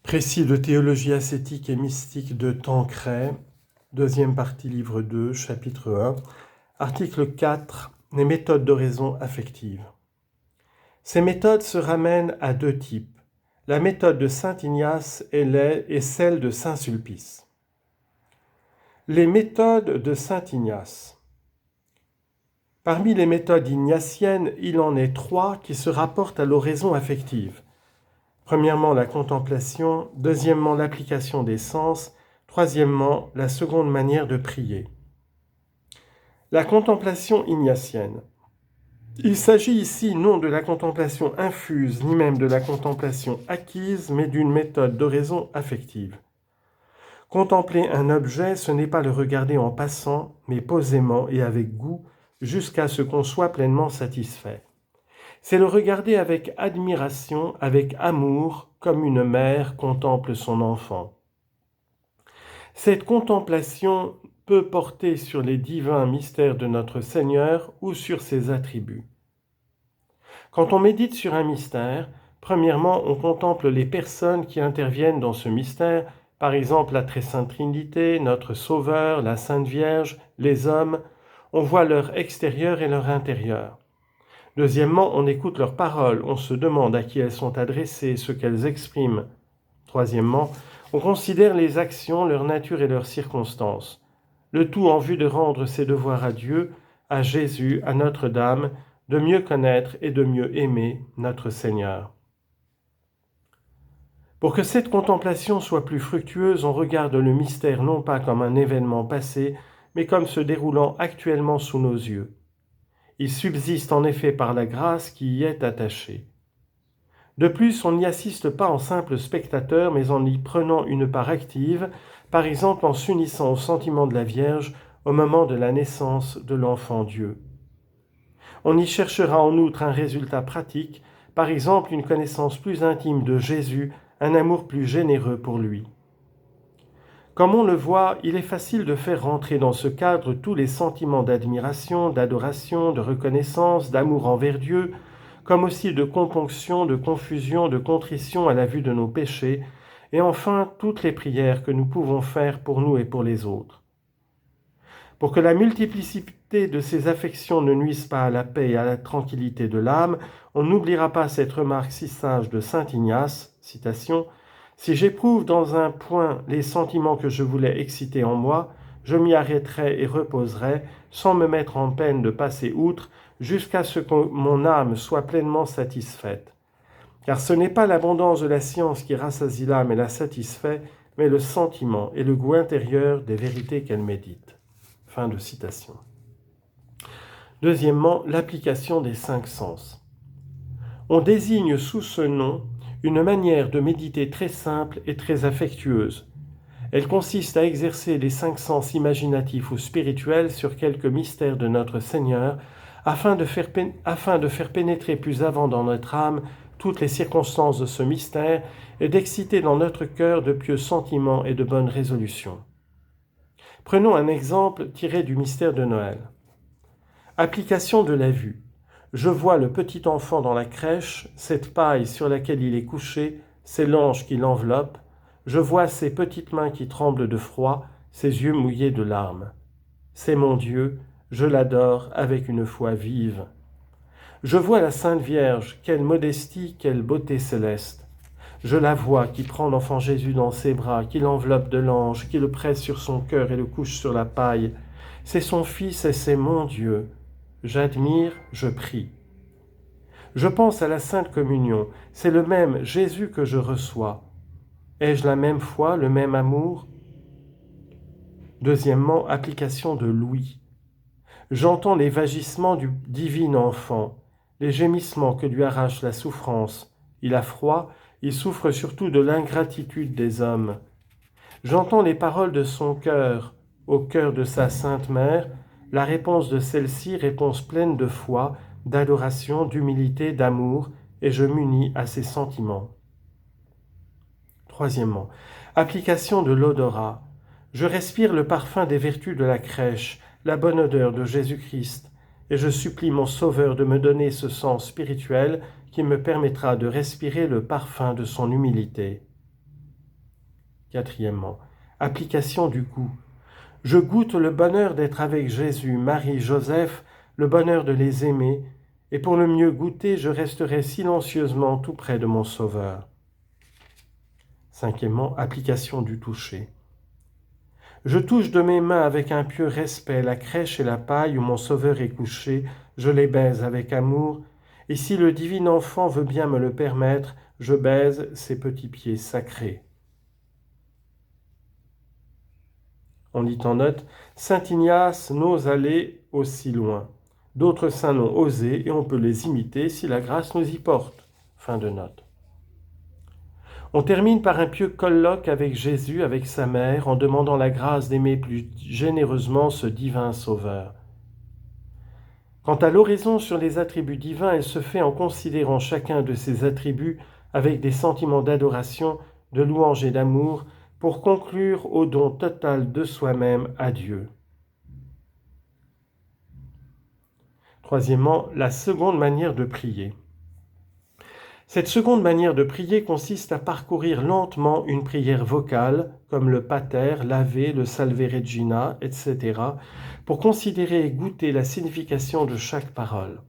Précis de théologie ascétique et mystique de Tancret, deuxième partie, livre 2, chapitre 1, article 4, les méthodes d'oraison affective. Ces méthodes se ramènent à deux types, la méthode de saint Ignace et celle de saint Sulpice. Les méthodes de saint Ignace. Parmi les méthodes ignatiennes, il en est trois qui se rapportent à l'oraison affective. Premièrement, la contemplation, deuxièmement, l'application des sens, troisièmement, la seconde manière de prier. La contemplation ignatienne. Il s'agit ici non de la contemplation infuse, ni même de la contemplation acquise, mais d'une méthode d'oraison affective. Contempler un objet, ce n'est pas le regarder en passant, mais posément et avec goût, jusqu'à ce qu'on soit pleinement satisfait. C'est le regarder avec admiration, avec amour, comme une mère contemple son enfant. Cette contemplation peut porter sur les divins mystères de notre Seigneur ou sur ses attributs. Quand on médite sur un mystère, premièrement, on contemple les personnes qui interviennent dans ce mystère, par exemple la Très Sainte Trinité, notre Sauveur, la Sainte Vierge, les hommes. On voit leur extérieur et leur intérieur. Deuxièmement, on écoute leurs paroles, on se demande à qui elles sont adressées, ce qu'elles expriment. Troisièmement, on considère les actions, leur nature et leurs circonstances. Le tout en vue de rendre ses devoirs à Dieu, à Jésus, à Notre-Dame, de mieux connaître et de mieux aimer notre Seigneur. Pour que cette contemplation soit plus fructueuse, on regarde le mystère non pas comme un événement passé, mais comme se déroulant actuellement sous nos yeux. Il subsiste en effet par la grâce qui y est attachée. De plus, on n'y assiste pas en simple spectateur, mais en y prenant une part active, par exemple en s'unissant au sentiment de la Vierge au moment de la naissance de l'enfant Dieu. On y cherchera en outre un résultat pratique, par exemple une connaissance plus intime de Jésus, un amour plus généreux pour lui. Comme on le voit, il est facile de faire rentrer dans ce cadre tous les sentiments d'admiration, d'adoration, de reconnaissance, d'amour envers Dieu, comme aussi de componction, de confusion, de contrition à la vue de nos péchés, et enfin toutes les prières que nous pouvons faire pour nous et pour les autres. Pour que la multiplicité de ces affections ne nuise pas à la paix et à la tranquillité de l'âme, on n'oubliera pas cette remarque si sage de saint Ignace, citation, « Si j'éprouve dans un point les sentiments que je voulais exciter en moi, je m'y arrêterai et reposerai, sans me mettre en peine de passer outre, jusqu'à ce que mon âme soit pleinement satisfaite. Car ce n'est pas l'abondance de la science qui rassasie l'âme et la satisfait, mais le sentiment et le goût intérieur des vérités qu'elle médite. » Fin de citation. Deuxièmement, l'application des 5 sens. On désigne sous ce nom une manière de méditer très simple et très affectueuse. Elle consiste à exercer les 5 sens imaginatifs ou spirituels sur quelques mystères de notre Seigneur, afin de faire pénétrer plus avant dans notre âme toutes les circonstances de ce mystère et d'exciter dans notre cœur de pieux sentiments et de bonnes résolutions. Prenons un exemple tiré du mystère de Noël. Application de la vue. Je vois le petit enfant dans la crèche, cette paille sur laquelle il est couché, c'est l'ange qui l'enveloppe. Je vois ses petites mains qui tremblent de froid, ses yeux mouillés de larmes. C'est mon Dieu, je l'adore avec une foi vive. Je vois la Sainte Vierge, quelle modestie, quelle beauté céleste. Je la vois qui prend l'enfant Jésus dans ses bras, qui l'enveloppe de l'ange, qui le presse sur son cœur et le couche sur la paille. C'est son Fils et c'est mon Dieu. J'admire, je prie. Je pense à la Sainte Communion, c'est le même Jésus que je reçois. Ai-je la même foi, le même amour? Deuxièmement, application de l'ouïe. J'entends les vagissements du divin enfant, les gémissements que lui arrache la souffrance. Il a froid, il souffre surtout de l'ingratitude des hommes. J'entends les paroles de son cœur, au cœur de sa Sainte Mère, la réponse de celle-ci, réponse pleine de foi, d'adoration, d'humilité, d'amour, et je m'unis à ses sentiments. Troisièmement, application de l'odorat. Je respire le parfum des vertus de la crèche, la bonne odeur de Jésus-Christ, et je supplie mon Sauveur de me donner ce sens spirituel qui me permettra de respirer le parfum de son humilité. Quatrièmement, application du goût. Je goûte le bonheur d'être avec Jésus, Marie, Joseph, le bonheur de les aimer, et pour le mieux goûter, je resterai silencieusement tout près de mon Sauveur. Cinquièmement, application du toucher. Je touche de mes mains avec un pieux respect la crèche et la paille où mon Sauveur est couché, je les baise avec amour, et si le divin enfant veut bien me le permettre, je baise ses petits pieds sacrés. On dit en note, Saint Ignace n'ose aller aussi loin. D'autres saints l'ont osé et on peut les imiter si la grâce nous y porte. Fin de note. On termine par un pieux colloque avec Jésus, avec sa mère, en demandant la grâce d'aimer plus généreusement ce divin Sauveur. Quant à l'oraison sur les attributs divins, elle se fait en considérant chacun de ces attributs avec des sentiments d'adoration, de louange et d'amour, pour conclure au don total de soi-même à Dieu. Troisièmement, la seconde manière de prier. Cette seconde manière de prier consiste à parcourir lentement une prière vocale, comme le Pater, l'Ave, le Salve Regina, etc., pour considérer et goûter la signification de chaque parole.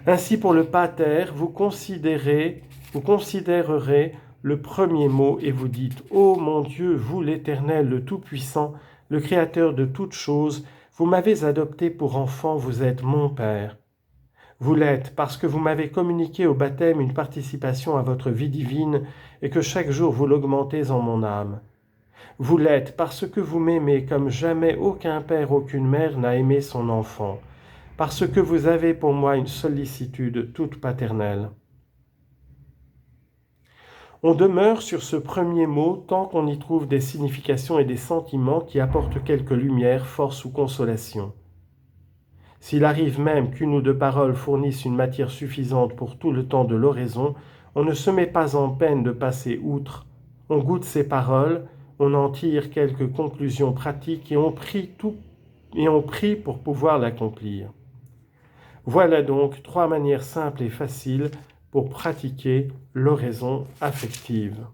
Ainsi, pour le Pater, vous considérerez le premier mot et vous dites « Ô mon Dieu, vous l'Éternel, le Tout-Puissant, le Créateur de toutes choses, vous m'avez adopté pour enfant, vous êtes mon Père. Vous l'êtes parce que vous m'avez communiqué au baptême une participation à votre vie divine et que chaque jour vous l'augmentez en mon âme. Vous l'êtes parce que vous m'aimez comme jamais aucun père, aucune mère n'a aimé son enfant, parce que vous avez pour moi une sollicitude toute paternelle. » On demeure sur ce premier mot tant qu'on y trouve des significations et des sentiments qui apportent quelque lumière, force ou consolation. S'il arrive même qu'une ou deux paroles fournissent une matière suffisante pour tout le temps de l'oraison, on ne se met pas en peine de passer outre. On goûte ces paroles, on en tire quelques conclusions pratiques et on prie pour pouvoir l'accomplir. Voilà donc 3 manières simples et faciles pour pratiquer l'oraison affective.